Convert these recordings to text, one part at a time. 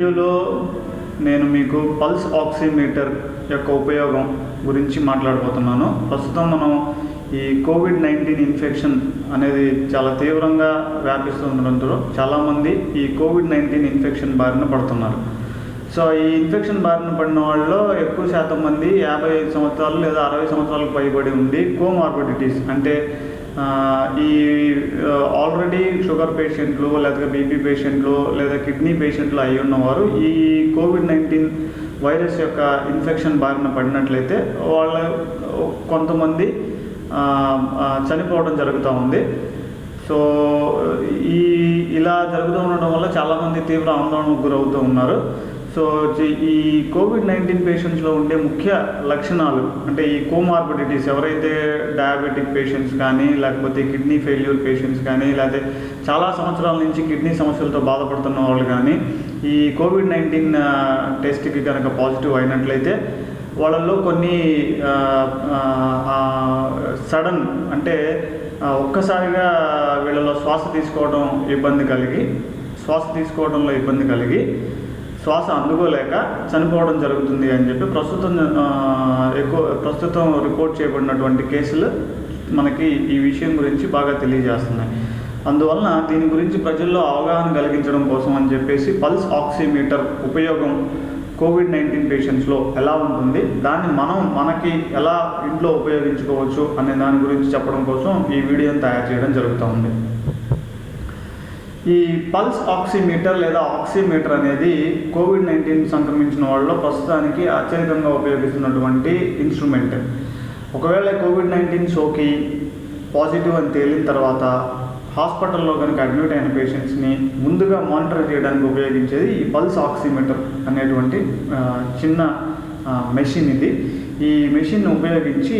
వీడియోలో నేను మీకు పల్స్ ఆక్సిమీటర్ యొక్క ఉపయోగం గురించి మాట్లాడబోతున్నాను. ప్రస్తుతం మనం ఈ కోవిడ్-19 ఇన్ఫెక్షన్ అనేది చాలా తీవ్రంగా వ్యాపిస్తుండడంతో చాలామంది ఈ కోవిడ్-19 ఇన్ఫెక్షన్ బారిన పడుతున్నారు. సో ఈ ఇన్ఫెక్షన్ బారిన పడిన వాళ్ళలో ఎక్కువ శాతం మంది 55 సంవత్సరాలు లేదా 60 సంవత్సరాలకు పైబడి ఉండి కోమార్బిడిటీస్ అంటే ఈ ఆల్రెడీ షుగర్ పేషెంట్లు లేదా బీపీ పేషెంట్లు లేదా కిడ్నీ పేషెంట్లు అయి ఉన్నవారు ఈ కోవిడ్-19 వైరస్ యొక్క ఇన్ఫెక్షన్ బారిన పడినట్లయితే వాళ్ళ కొంతమంది చనిపోవడం జరుగుతూ ఉంది. సో ఇలా జరుగుతూ ఉండడం వల్ల చాలామంది తీవ్ర ఆందోళనకు గురవుతూ ఉన్నారు. సో ఈ కోవిడ్-19 పేషెంట్స్లో ఉండే ముఖ్య లక్షణాలు అంటే ఈ కోమార్బిడిటీస్ ఎవరైతే డయాబెటిక్ పేషెంట్స్ కానీ లేకపోతే కిడ్నీ ఫెయిల్యూర్ పేషెంట్స్ కానీ లేకపోతే చాలా సంవత్సరాల నుంచి కిడ్నీ సమస్యలతో బాధపడుతున్న వాళ్ళు కానీ ఈ కోవిడ్-19 టెస్ట్కి కనుక పాజిటివ్ అయినట్లయితే వాళ్ళల్లో కొన్ని సడన్ అంటే ఒక్కసారిగా వీళ్ళలో శ్వాస తీసుకోవడంలో ఇబ్బంది కలిగి శ్వాస అందుకోలేక చనిపోవడం జరుగుతుంది అని చెప్పి ప్రస్తుతం రిపోర్ట్ చేయబడినటువంటి కేసులు మనకి ఈ విషయం గురించి బాగా తెలియజేస్తున్నాయి. అందువలన దీని గురించి ప్రజల్లో అవగాహన కలిగించడం కోసం అని చెప్పేసి పల్స్ ఆక్సిమీటర్ ఉపయోగం కోవిడ్-19 పేషెంట్స్లో ఎలా ఉంటుంది, దాన్ని మనకి ఎలా ఇంట్లో ఉపయోగించుకోవచ్చు అనే దాని గురించి చెప్పడం కోసం ఈ వీడియోని తయారు చేయడం జరుగుతూ ఉంది. ఈ పల్స్ ఆక్సిమీటర్ లేదా ఆక్సిమీటర్ అనేది కోవిడ్-19 సంక్రమించిన వాళ్ళలో ప్రస్తుతానికి అత్యధికంగా ఉపయోగిస్తున్నటువంటి ఇన్స్ట్రుమెంట్. ఒకవేళ కోవిడ్-19 సోకి పాజిటివ్ అని తేలిన తర్వాత హాస్పిటల్లో కనుక అడ్మిట్ అయిన పేషెంట్స్ని ముందుగా మానిటర్ చేయడానికి ఉపయోగించేది ఈ పల్స్ ఆక్సిమీటర్ అనేటువంటి చిన్న మెషిన్. ఈ మెషిన్ని ఉపయోగించి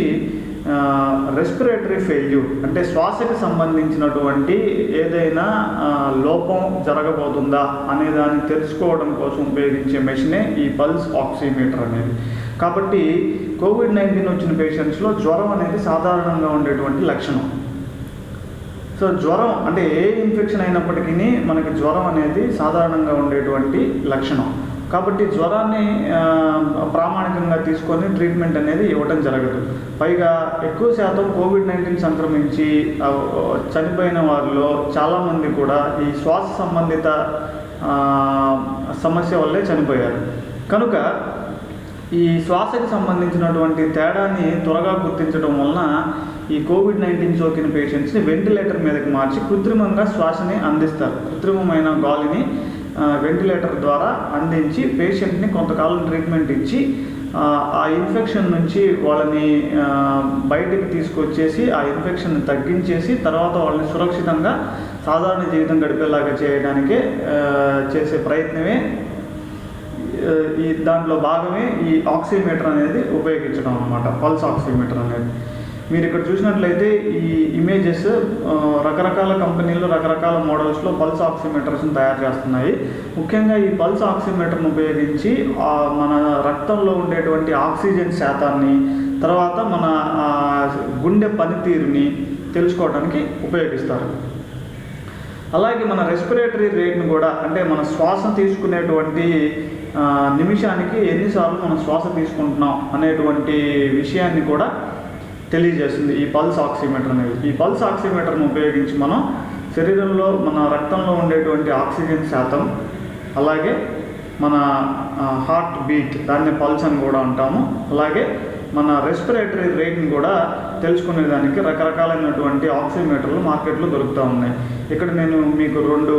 రెస్పిరేటరీ ఫెయిల్యూర్ అంటే శ్వాసకి సంబంధించినటువంటి ఏదైనా లోపం జరగబోతుందా అనే దాన్ని తెలుసుకోవడం కోసం ఉపయోగించే మెషినే ఈ పల్స్ ఆక్సిమీటర్ అనేది. కాబట్టి కోవిడ్-19 వచ్చిన పేషెంట్స్లో జ్వరం అనేది సాధారణంగా ఉండేటువంటి లక్షణం. సో జ్వరం అంటే ఏ ఇన్ఫెక్షన్ అయినప్పటికీ మనకి జ్వరం అనేది సాధారణంగా ఉండేటువంటి లక్షణం. కాబట్టి జ్వరాన్ని ప్రామాణికంగా తీసుకొని ట్రీట్మెంట్ అనేది ఇవ్వడం జరగదు. పైగా ఎక్కువ శాతం కోవిడ్-19 సంక్రమించి చనిపోయిన వారిలో చాలామంది కూడా ఈ శ్వాస సంబంధిత సమస్య వల్లే చనిపోయారు. కనుక ఈ శ్వాసకి సంబంధించినటువంటి తేడాన్ని త్వరగా గుర్తించడం వలన ఈ కోవిడ్-19 సోకిన పేషెంట్స్ని వెంటిలేటర్ మీదకి మార్చి కృత్రిమంగా శ్వాసని అందిస్తారు. కృత్రిమమైన గాలిని వెంటిలేటర్ ద్వారా అందించి పేషెంట్ని కొంతకాలం ట్రీట్మెంట్ ఇచ్చి ఆ ఇన్ఫెక్షన్ నుంచి వాళ్ళని బయటికి తీసుకొచ్చేసి ఆ ఇన్ఫెక్షన్ని తగ్గించేసి తర్వాత వాళ్ళని సురక్షితంగా సాధారణ జీవితం గడిపేలాగా చేయడానికే చేసే ప్రయత్నమే దాంట్లో భాగమే ఈ ఆక్సిమీటర్ అనేది ఉపయోగించడం అన్నమాట. పల్స్ ఆక్సిమీటర్ అనేది మీరు ఇక్కడ చూసినట్లయితే ఈ ఇమేజెస్ రకరకాల కంపెనీలు రకరకాల మోడల్స్లో పల్స్ ఆక్సిమీటర్స్ని తయారు చేస్తున్నాయి. ముఖ్యంగా ఈ పల్స్ ఆక్సిమీటర్ను ఉపయోగించి మన రక్తంలో ఉండేటువంటి ఆక్సిజన్ శాతాన్ని తర్వాత మన గుండె పనితీరుని తెలుసుకోవడానికి ఉపయోగిస్తారు. అలాగే మన రెస్పిరేటరీ రేట్ను కూడా అంటే మన శ్వాస తీసుకునేటువంటి నిమిషానికి ఎన్నిసార్లు మనం శ్వాస తీసుకుంటున్నాం అనేటువంటి విషయాన్ని కూడా తెలియజేస్తుంది ఈ పల్స్ ఆక్సిమీటర్ అనేది. ఈ పల్స్ ఆక్సిమీటర్ను ఉపయోగించి మనం శరీరంలో మన రక్తంలో ఉండేటువంటి ఆక్సిజన్ శాతం అలాగే మన హార్ట్ బీట్ దాన్ని పల్స్ అని కూడా అంటాము, అలాగే మన రెస్పిరేటరీ రేట్ని కూడా తెలుసుకునేదానికి రకరకాలైనటువంటి ఆక్సిమీటర్లు మార్కెట్లో దొరుకుతూ ఉన్నాయి. ఇక్కడ నేను మీకు 2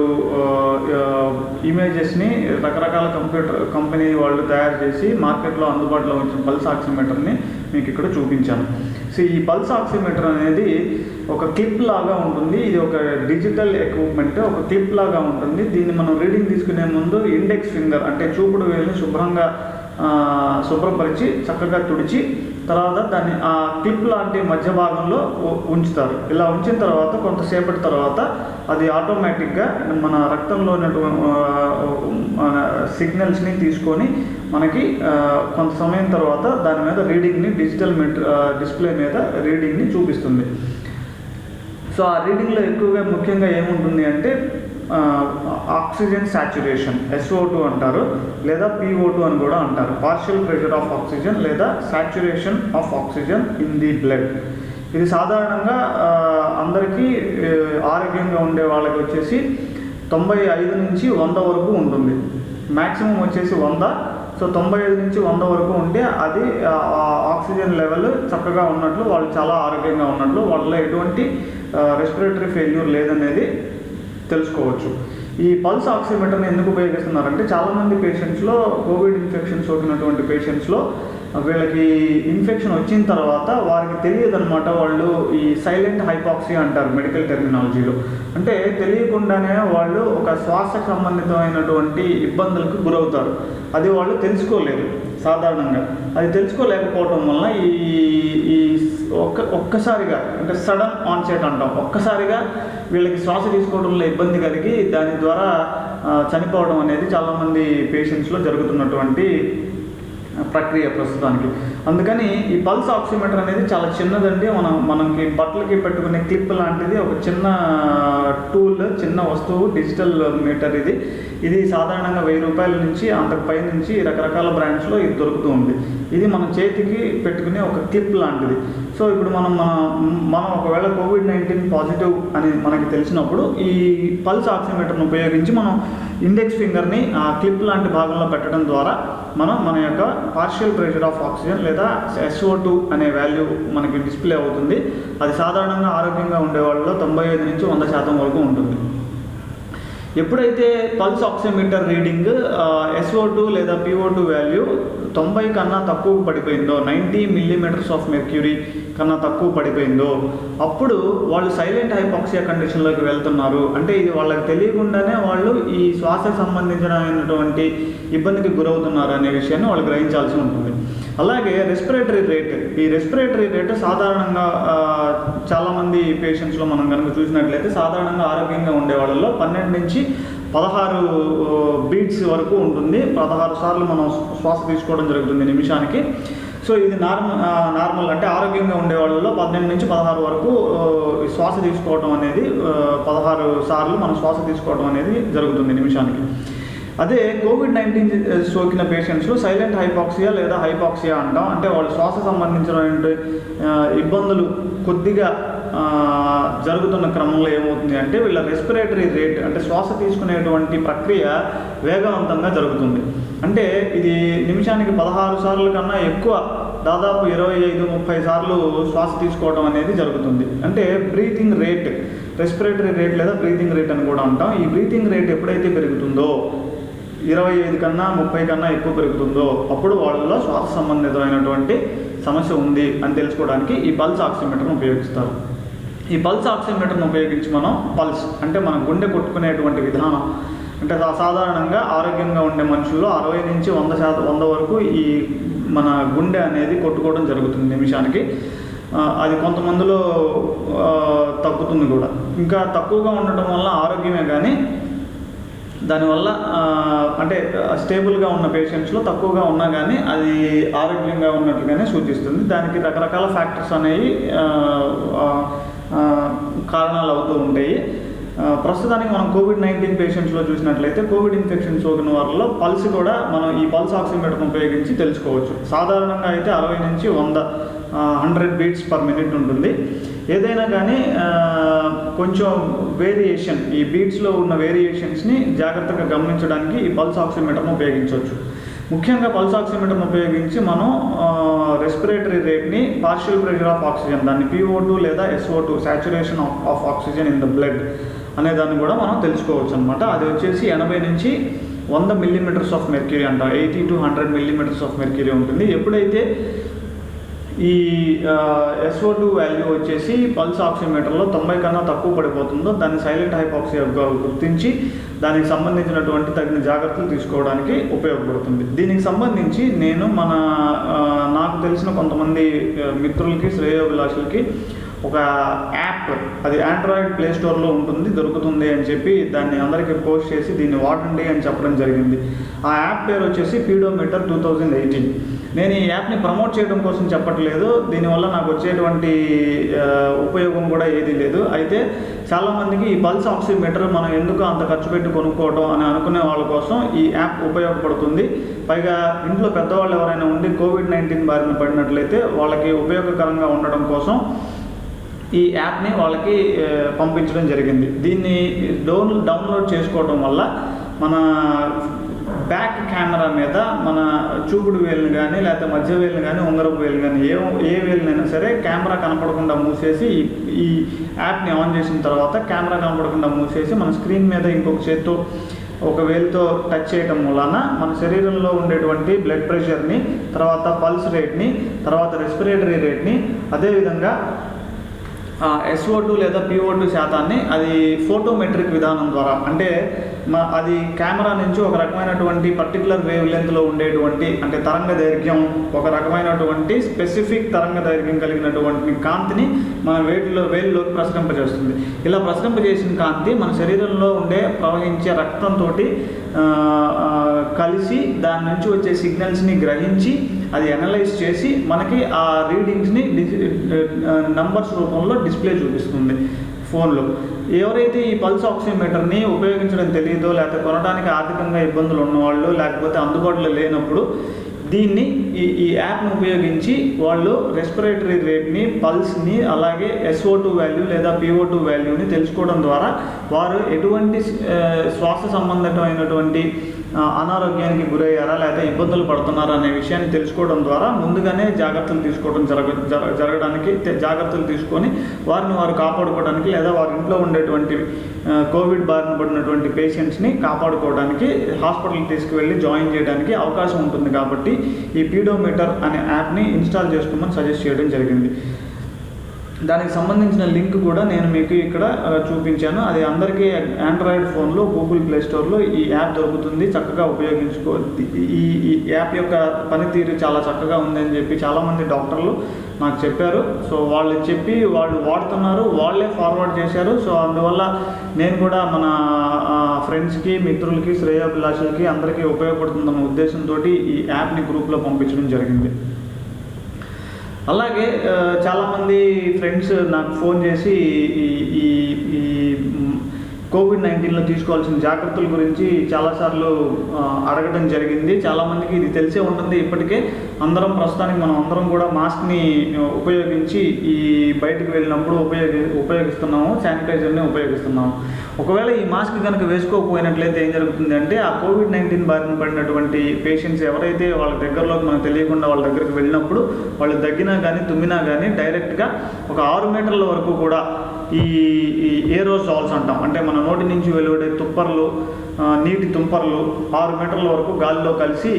ఇమేజెస్ని రకరకాల కంపెనీ వాళ్ళు తయారు చేసి మార్కెట్లో అందుబాటులో వచ్చిన పల్స్ ఆక్సిమీటర్ని మీకు ఇక్కడ చూపించాను. సో ఈ పల్స్ ఆక్సిమీటర్ అనేది ఒక క్లిప్ లాగా ఉంటుంది. ఇది ఒక డిజిటల్ ఎక్విప్మెంట్, ఒక క్లిప్ లాగా ఉంటుంది. దీన్ని మనం రీడింగ్ తీసుకునే ముందు ఇండెక్స్ ఫింగర్ అంటే చూపుడు వేలుని శుభ్రపరిచి చక్కగా తుడిచి తర్వాత దాన్ని ఆ క్లిప్ లాంటి మధ్య భాగంలో ఉంచుతారు. ఇలా ఉంచిన తర్వాత కొంతసేపటి తర్వాత అది ఆటోమేటిక్గా మన రక్తంలో ఉన్నటువంటి సిగ్నల్స్ని తీసుకొని మనకి కొంత సమయం తర్వాత దాని మీద రీడింగ్ని డిస్ప్లే మీద రీడింగ్ని చూపిస్తుంది. సో ఆ రీడింగ్లో ఎక్కువగా ముఖ్యంగా ఏముంటుంది అంటే ఆక్సిజన్ సాచురేషన్ SO2 అంటారు, లేదా PO2 అని కూడా అంటారు. పార్షియల్ ప్రెషర్ ఆఫ్ ఆక్సిజన్ లేదా saturation of oxygen in the blood. ఇది సాధారణంగా అందరికీ ఆరోగ్యంగా ఉండే వాళ్ళకి వచ్చేసి 95 నుంచి 100 వరకు ఉంటుంది. మ్యాక్సిమం వచ్చేసి 100. సో 95 నుంచి 100 వరకు ఉంటే అది ఆక్సిజన్ లెవెల్ చక్కగా ఉన్నట్లు, వాళ్ళు చాలా ఆరోగ్యంగా ఉన్నట్లు, వాళ్ళలో ఎటువంటి రెస్పిరేటరీ ఫెయిల్యూర్ లేదనేది తెలుసుకోవచ్చు. ఈ పల్స్ ఆక్సిమీటర్ని ఎందుకు ఉపయోగిస్తున్నారంటే చాలామంది పేషెంట్స్లో కోవిడ్ ఇన్ఫెక్షన్ సోకినటువంటి పేషెంట్స్లో వీళ్ళకి ఇన్ఫెక్షన్ వచ్చిన తర్వాత వారికి తెలియదు అనమాట. వాళ్ళు ఈ సైలెంట్ హైపాక్సియా అంటారు మెడికల్ టెర్మినాలజీలో. అంటే తెలియకుండానే వాళ్ళు ఒక శ్వాస సంబంధితమైనటువంటి ఇబ్బందులకు గురవుతారు. అది వాళ్ళు తెలుసుకోలేరు సాధారణంగా. అది తెలుసుకోలేకపోవడం వల్ల ఈ ఒక్కసారిగా అంటే సడన్ ఆన్సెట్ అంటాం, ఒక్కసారిగా వీళ్ళకి శ్వాస తీసుకోవడంలో ఇబ్బంది కలిగి దాని ద్వారా చనిపోవడం అనేది చాలామంది పేషెంట్స్లో జరుగుతున్నటువంటి ప్రక్రియ ప్రస్తుతానికి. అందుకని ఈ పల్స్ ఆక్సిమీటర్ అనేది చాలా చిన్నదండి. మనకి బట్టలకి పెట్టుకునే క్లిప్ లాంటిది ఒక చిన్న టూల్, చిన్న వస్తువు, డిజిటల్ మీటర్. ఇది సాధారణంగా 1000 రూపాయల నుంచి అంతకు పై నుంచి రకరకాల బ్రాండ్స్లో ఇది దొరుకుతూ ఉంది. ఇది మన చేతికి పెట్టుకునే ఒక క్లిప్ లాంటిది. సో ఇప్పుడు మనం ఒకవేళ COVID-19 పాజిటివ్ అని మనకి తెలిసినప్పుడు ఈ పల్స్ ఆక్సిమీటర్ను ఉపయోగించి మనం ఇండెక్స్ ఫింగర్ని ఆ క్లిప్ లాంటి భాగంలో పెట్టడం ద్వారా మన యొక్క పార్షియల్ ప్రెషర్ ఆఫ్ ఆక్సిజన్ లేదా SO2 అనే వాల్యూ మనకి డిస్ప్లే అవుతుంది. అది సాధారణంగా ఆరోగ్యంగా ఉండే వాళ్ళలో 95 నుంచి 100% వరకు ఉంటుంది. ఎప్పుడైతే పల్స్ ఆక్సిమీటర్ రీడింగ్ SO2 లేదా PO2 వాల్యూ 90 కన్నా తక్కువ పడిపోయిందో, 90 మిల్లీమీటర్స్ ఆఫ్ మెర్క్యూరీ కన్నా తక్కువ పడిపోయిందో, అప్పుడు వాళ్ళు సైలెంట్ హైపాక్సియా కండిషన్లోకి వెళ్తున్నారు. అంటే ఇది వాళ్ళకి తెలియకుండానే వాళ్ళు ఈ శ్వాసకు సంబంధించినటువంటి ఇబ్బందికి గురవుతున్నారు అనే విషయాన్ని వాళ్ళు గ్రహించాల్సి ఉంటుంది. అలాగే రెస్పిరేటరీ రేట్, ఈ రెస్పిరేటరీ రేటు సాధారణంగా చాలామంది పేషెంట్స్లో మనం కనుక చూసినట్లయితే సాధారణంగా ఆరోగ్యంగా ఉండే వాళ్ళలో 12 నుంచి 16 బీట్స్ వరకు ఉంటుంది. 16 సార్లు మనం శ్వాస తీసుకోవడం జరుగుతుంది నిమిషానికి. సో ఇది నార్మల్ అంటే ఆరోగ్యంగా ఉండే వాళ్ళలో 12 నుంచి 16 వరకు శ్వాస తీసుకోవడం అనేది 16 సార్లు మనం శ్వాస తీసుకోవడం అనేది జరుగుతుంది నిమిషానికి. అదే COVID-19 సోకిన పేషెంట్స్లో సైలెంట్ హైపాక్సియా లేదా హైపాక్సియా అంటాం. అంటే వాళ్ళు శ్వాస సంబంధించిన ఇబ్బందులు కొద్దిగా జరుగుతున్న క్రమంలో ఏమవుతుంది అంటే వీళ్ళ రెస్పిరేటరీ రేట్ అంటే శ్వాస తీసుకునేటువంటి ప్రక్రియ వేగవంతంగా జరుగుతుంది. అంటే ఇది నిమిషానికి 16 సార్లు కన్నా ఎక్కువ, దాదాపు 25-30 సార్లు శ్వాస తీసుకోవడం అనేది జరుగుతుంది. అంటే బ్రీతింగ్ రేట్, రెస్పిరేటరీ రేట్ లేదా బ్రీతింగ్ రేట్ అని కూడా అంటాం. ఈ బ్రీతింగ్ రేట్ ఎప్పుడైతే పెరుగుతుందో 25 కన్నా 30 కన్నా ఎక్కువ పెరుగుతుందో అప్పుడు వాళ్ళలో శ్వాస సంబంధితమైనటువంటి సమస్య ఉంది అని తెలుసుకోవడానికి ఈ పల్స్ ఆక్సిమీటర్ను ఉపయోగిస్తారు. ఈ పల్స్ ఆక్సిమీటర్ను ఉపయోగించి మనం పల్స్ అంటే మన గుండె కొట్టుకునేటువంటి విధానం అంటే సాధారణంగా ఆరోగ్యంగా ఉండే మనుషుల్లో 60 నుంచి 100 వరకు ఈ మన గుండె అనేది కొట్టుకోవడం జరుగుతుంది నిమిషానికి. అది కొంతమందిలో తగ్గుతుంది కూడా. ఇంకా తక్కువగా ఉండటం వల్ల ఆరోగ్యమే కానీ దానివల్ల అంటే స్టేబుల్గా ఉన్న పేషెంట్స్లో తక్కువగా ఉన్నా కానీ అది ఆరోగ్యంగా ఉన్నట్లుగానే సూచిస్తుంది. దానికి రకరకాల ఫ్యాక్టర్స్ అనేవి కారణాలు అవుతూ ఉంటాయి. ప్రస్తుతానికి మనం COVID-19 పేషెంట్స్లో చూసినట్లయితే కోవిడ్ ఇన్ఫెక్షన్ సోకిన వారిలో పల్స్ కూడా మనం ఈ పల్స్ ఆక్సిమీటర్ను ఉపయోగించి తెలుసుకోవచ్చు. సాధారణంగా అయితే 60 నుంచి 100 బీట్స్ పర్ మినిట్ ఉంటుంది. ఏదైనా కానీ కొంచెం వేరియేషన్, ఈ బీట్స్లో ఉన్న వేరియేషన్స్ని జాగ్రత్తగా గమనించడానికి ఈ పల్స్ ఆక్సిమీటర్ను ఉపయోగించవచ్చు. ముఖ్యంగా పల్స్ ఆక్సిమీటర్ను ఉపయోగించి మనం రెస్పిరేటరీ రేట్ని, పార్షియల్ ప్రెషర్ ఆఫ్ ఆక్సిజన్, దాన్ని PO2 లేదా SO2 saturation of oxygen in the blood అనే దాన్ని కూడా మనం తెలుసుకోవచ్చు అనమాట. అది వచ్చేసి 80 నుంచి 100 మిల్లీమీటర్స్ ఆఫ్ మెర్క్యూరీ అంటాం. 80 to 100 మిల్లీమీటర్స్ ఆఫ్ మెర్క్యూరీ ఉంటుంది. ఎప్పుడైతే ఈ SO2 వాల్యూ వచ్చేసి పల్స్ ఆక్సిమీటర్లో 90 కన్నా తక్కువ పడిపోతుందో దాన్ని సైలెంట్ హైపాక్సియాగా గుర్తించి దానికి సంబంధించినటువంటి తగిన జాగ్రత్తలు తీసుకోవడానికి ఉపయోగపడుతుంది. దీనికి సంబంధించి నేను నాకు తెలిసిన కొంతమంది మిత్రులకి, శ్రేయోభిలాషులకి ఒక యాప్, అది ఆండ్రాయిడ్ ప్లే స్టోర్లో దొరుకుతుంది అని చెప్పి దాన్ని అందరికీ పోస్ట్ చేసి దీన్ని వాడండి అని చెప్పడం జరిగింది. ఆ యాప్ పేరు వచ్చేసి పీడోమీటర్ 2018. నేను ఈ యాప్ని ప్రమోట్ చేయడం కోసం చెప్పట్లేదు, దీనివల్ల నాకు వచ్చేటువంటి ఉపయోగం కూడా ఏదీ లేదు. అయితే చాలామందికి ఈ పల్స్ ఆక్సిమీటర్ మనం ఎందుకు అంత ఖర్చు పెట్టి కొనుక్కోవడం అని అనుకునే వాళ్ళ కోసం ఈ యాప్ ఉపయోగపడుతుంది. పైగా ఇంట్లో పెద్దవాళ్ళు ఎవరైనా ఉండి కోవిడ్-19 బారిన పడినట్లయితే వాళ్ళకి ఉపయోగకరంగా ఉండడం కోసం ఈ యాప్ని వాళ్ళకి పంపించడం జరిగింది. దీన్ని డౌన్లోడ్ చేసుకోవడం వల్ల మన బ్యాక్ కెమెరా మీద మన చూపుడు వేలుని కానీ లేకపోతే మధ్య వేలుని కానీ ఉంగరపు వేలు కానీ ఏ వేలునైనా సరే కెమెరా కనపడకుండా మూసేసి ఈ యాప్ని ఆన్ చేసిన తర్వాత కెమెరా కనపడకుండా మూసేసి మన స్క్రీన్ మీద ఇంకొక చేత్తో ఒక వేలుతో టచ్ చేయడం వలన మన శరీరంలో ఉండేటువంటి బ్లడ్ ప్రెషర్ని, తర్వాత పల్స్ రేట్ని, తర్వాత రెస్పిరేటరీ రేట్ని, అదేవిధంగా SO2 లేదా PO2 శాతాన్ని అది ఫోటోమెట్రిక్ విధానం ద్వారా, అంటే అది కెమెరా నుంచి ఒక రకమైనటువంటి పర్టికులర్ వేవ్ లెంత్లో ఉండేటువంటి, అంటే తరంగ దైర్ఘ్యం, ఒక రకమైనటువంటి స్పెసిఫిక్ తరంగ దైర్ఘ్యం కలిగినటువంటి కాంతిని మన వేలులోకి ప్రసరింపజేస్తుంది. ఇలా ప్రసరింపజేసిన కాంతి మన శరీరంలో ఉండే ప్రవహించే రక్తంతో కలిసి దాని నుంచి వచ్చే సిగ్నల్స్ని గ్రహించి అది అనలైజ్ చేసి మనకి ఆ రీడింగ్స్ని నంబర్స్ రూపంలో డిస్ప్లే చూపిస్తుంది ఫోన్లో. ఎవరైతే ఈ పల్స్ ఆక్సిమీటర్ని ఉపయోగించడం తెలియదో, లేకపోతే కొనడానికి ఆర్థికంగా ఇబ్బందులు ఉన్నవాళ్ళు, లేకపోతే అందుబాటులో లేనప్పుడు దీన్ని ఈ యాప్ను ఉపయోగించి వాళ్ళు రెస్పిరేటరీ రేట్ని, పల్స్ని, అలాగే SO2 వాల్యూ లేదా PO2 వాల్యూని తెలుసుకోవడం ద్వారా వారు ఎటువంటి శ్వాస సంబంధమైనటువంటి అనారోగ్యానికి గురయ్యారా లేకపోతే ఇబ్బందులు పడుతున్నారా అనే విషయాన్ని తెలుసుకోవడం ద్వారా ముందుగానే జాగ్రత్తలు తీసుకోవడం జరగడానికి జాగ్రత్తలు తీసుకొని వారిని వారు కాపాడుకోవడానికి లేదా వారి ఇంట్లో ఉండేటువంటి కోవిడ్ బారిన పడినటువంటి పేషెంట్స్ని కాపాడుకోవడానికి హాస్పిటల్కి తీసుకువెళ్ళి జాయిన్ చేయడానికి అవకాశం ఉంటుంది. కాబట్టి ఈ పీడోమీటర్ అనే యాప్ని ఇన్స్టాల్ చేసుకోమని సజెస్ట్ చేయడం జరిగింది. దానికి సంబంధించిన లింక్ కూడా నేను మీకు ఇక్కడ చూపించాను. అది అందరికీ ఆండ్రాయిడ్ ఫోన్లో గూగుల్ ప్లే స్టోర్లో ఈ యాప్ దొరుకుతుంది, చక్కగా ఉపయోగించుకో. ఈ యాప్ యొక్క పనితీరు చాలా చక్కగా ఉందని చెప్పి చాలామంది డాక్టర్లు నాకు చెప్పారు. సో వాళ్ళు వాడుతున్నారు, వాళ్ళే ఫార్వర్డ్ చేశారు. సో అందువల్ల నేను కూడా మన ఫ్రెండ్స్కి, మిత్రులకి, శ్రేయోభిలాషులకి అందరికీ ఉపయోగపడుతుందన్న ఉద్దేశంతో ఈ యాప్ని గ్రూప్లో పంపించడం జరిగింది. అలాగే చాలామంది ఫ్రెండ్స్ నాకు ఫోన్ చేసి ఈ కోవిడ్-19లో తీసుకోవాల్సిన జాగ్రత్తల గురించి చాలాసార్లు అడగడం జరిగింది. చాలామందికి ఇది తెలిసే ఉంటుంది. ఇప్పటికే ప్రస్తుతానికి మనం అందరం కూడా మాస్క్ని ఉపయోగించి ఈ బయటకు వెళ్ళినప్పుడు ఉపయోగిస్తున్నాము, శానిటైజర్ని ఉపయోగిస్తున్నాము. ఒకవేళ ఈ మాస్క్ కనుక వేసుకోకపోయినట్లయితే ఏం జరుగుతుంది అంటే ఆ కోవిడ్-19 బారిన పడినటువంటి పేషెంట్స్ ఎవరైతే వాళ్ళ దగ్గరలోకి మనకు తెలియకుండా వాళ్ళ దగ్గరికి వెళ్ళినప్పుడు వాళ్ళు దగ్గినా కానీ తుమ్మినా కానీ డైరెక్ట్గా ఒక 6 మీటర్ల వరకు కూడా ఈ ఏరోజాల్స్ అంటాం, అంటే మన నోటి నుంచి వెలువడే తుప్పర్లు, నీటి తుంపర్లు 6 మీటర్ల వరకు గాలిలో కలిసి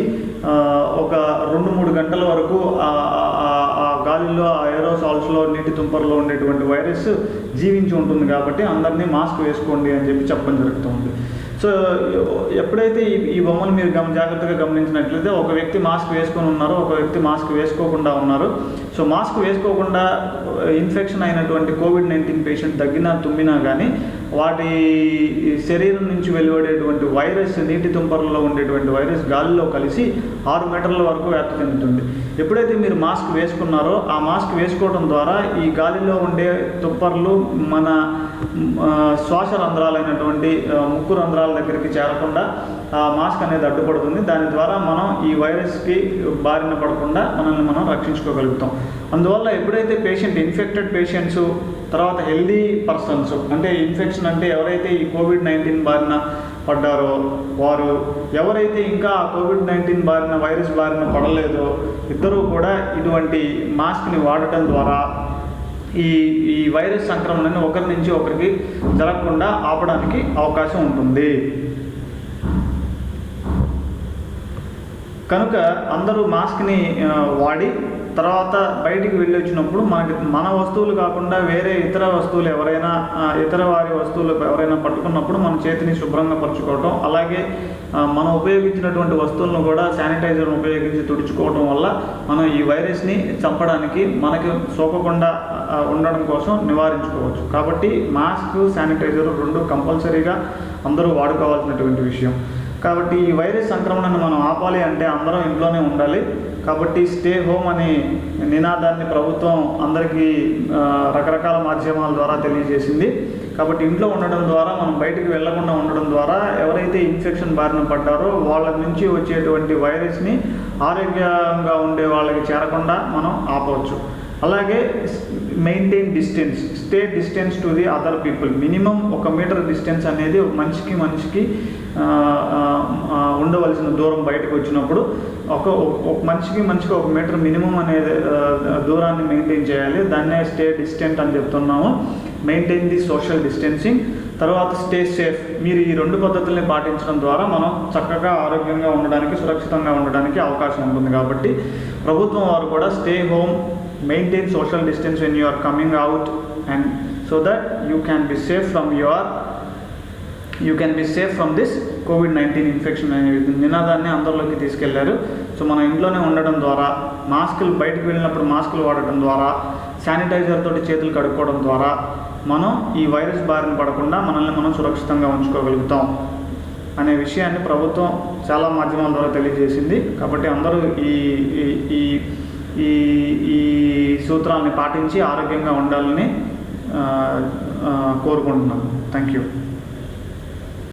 ఒక 2-3 గంటల వరకు ఆ గాలిలో, ఆ ఏరోసాల్స్లో, నీటి తుంపర్లో ఉండేటువంటి వైరస్ జీవించి ఉంటుంది. కాబట్టి అందరినీ మాస్క్ వేసుకోండి అని చెప్పి చెప్పడం జరుగుతుంది. సో ఎప్పుడైతే ఈ బొమ్మలు మీరు జాగ్రత్తగా గమనించినట్లయితే ఒక వ్యక్తి మాస్క్ వేసుకొని ఉన్నారు, ఒక వ్యక్తి మాస్క్ వేసుకోకుండా ఉన్నారు. సో మాస్క్ వేసుకోకుండా ఇన్ఫెక్షన్ అయినటువంటి కోవిడ్-19 పేషెంట్ దగ్గినా తుమ్మినా కానీ వాటి శరీరం నుంచి వెలువడేటువంటి వైరస్, నీటి తుంపర్లలో ఉండేటువంటి వైరస్ గాలిలో కలిసి 6 మీటర్ల వరకు వ్యాప్తి చెందుతుంది. ఎప్పుడైతే మీరు మాస్క్ వేసుకున్నారో ఆ మాస్క్ వేసుకోవడం ద్వారా ఈ గాలిలో ఉండే తుంపర్లు మన శ్వాస రంధ్రాలైనటువంటి ముక్కు రంధ్రాల దగ్గరికి చేరకుండా ఆ మాస్క్ అనేది అడ్డుపడుతుంది. దాని ద్వారా మనం ఈ వైరస్కి బారిన పడకుండా మనల్ని మనం రక్షించుకోగలుగుతాం. అందువల్ల ఎప్పుడైతే ఇన్ఫెక్టెడ్ పేషెంట్స్, తర్వాత హెల్దీ పర్సన్స్, అంటే ఇన్ఫెక్షన్ అంటే ఎవరైతే ఈ కోవిడ్-19 బారిన పడ్డారో వారు, ఎవరైతే ఇంకా కోవిడ్-19 వైరస్ బారిన పడలేదో ఇద్దరూ కూడా ఇటువంటి మాస్క్ని వాడటం ద్వారా ఈ వైరస్ సంక్రమణని ఒకరి నుంచి ఒకరికి జరగకుండా ఆపడానికి అవకాశం ఉంటుంది. కనుక అందరూ మాస్క్ని వాడి తర్వాత బయటికి వెళ్ళి వచ్చినప్పుడు మన వస్తువులు కాకుండా వేరే ఇతర వస్తువులు ఇతర వారి వస్తువులు ఎవరైనా పట్టుకున్నప్పుడు మన చేతిని శుభ్రంగా పరుచుకోవటం, అలాగే మనం ఉపయోగించినటువంటి వస్తువులను కూడా శానిటైజర్ను ఉపయోగించి తుడుచుకోవడం వల్ల మనం ఈ వైరస్ని చంపడానికి మనకి సోకకుండా ఉండడం కోసం నివారించుకోవచ్చు. కాబట్టి మాస్క్, శానిటైజర్ రెండు కంపల్సరీగా అందరూ వాడుకోవాల్సినటువంటి విషయం. కాబట్టి ఈ వైరస్ సంక్రమణను మనం ఆపాలి అంటే అందరం ఇంట్లోనే ఉండాలి. కాబట్టి స్టే హోమ్ అనే నినాదాన్ని ప్రభుత్వం అందరికీ రకరకాల మాధ్యమాల ద్వారా తెలియజేసింది. కాబట్టి ఇంట్లో ఉండడం ద్వారా, మనం బయటికి వెళ్లకుండా ఉండడం ద్వారా ఎవరైతే ఇన్ఫెక్షన్ బారిన పడ్డారో వాళ్ళ నుంచి వచ్చేటువంటి వైరస్ని ఆరోగ్యంగా ఉండే వాళ్ళకి చేరకుండా మనం ఆపవచ్చు. అలాగే maintain distance, stay distance to the other people. Minimum 1 metre distance అనేది మనిషికి ఉండవలసిన దూరం. బయటకు వచ్చినప్పుడు ఒక మనిషికి 1 మీటర్ మినిమం అనేది దూరాన్ని మెయింటైన్ చేయాలి. దాన్నే స్టే డిస్టెంట్ అని చెప్తున్నాము. Maintain the social distancing. తర్వాత స్టే సేఫ్. మీరు ఈ 2 పద్ధతుల్ని పాటించడం ద్వారా మనం చక్కగా ఆరోగ్యంగా ఉండడానికి, సురక్షితంగా ఉండడానికి అవకాశం ఉంటుంది. కాబట్టి ప్రభుత్వం వారు కూడా stay home, maintain social distance when you are coming out, and so that you can be safe from this COVID-19 infection అనే నినాదాన్ని అందరిలోకి తీసుకెళ్లారు. సో మనం ఇంట్లోనే ఉండడం ద్వారా, మాస్కులు, బయటకు వెళ్ళినప్పుడు మాస్కులు వాడటం ద్వారా, శానిటైజర్ తోటి చేతులు కడుక్కోవడం ద్వారా మనం ఈ వైరస్ బారిన పడకుండా మనల్ని మనం సురక్షితంగా ఉంచుకోగలుగుతాం అనే విషయాన్ని ప్రభుత్వం చాలా మాధ్యమాల ద్వారా తెలియజేసింది. కాబట్టి అందరూ ఈ సూత్రాలని పాటించి ఆరోగ్యంగా ఉండాలని కోరుకుంటున్నాను. Thank you.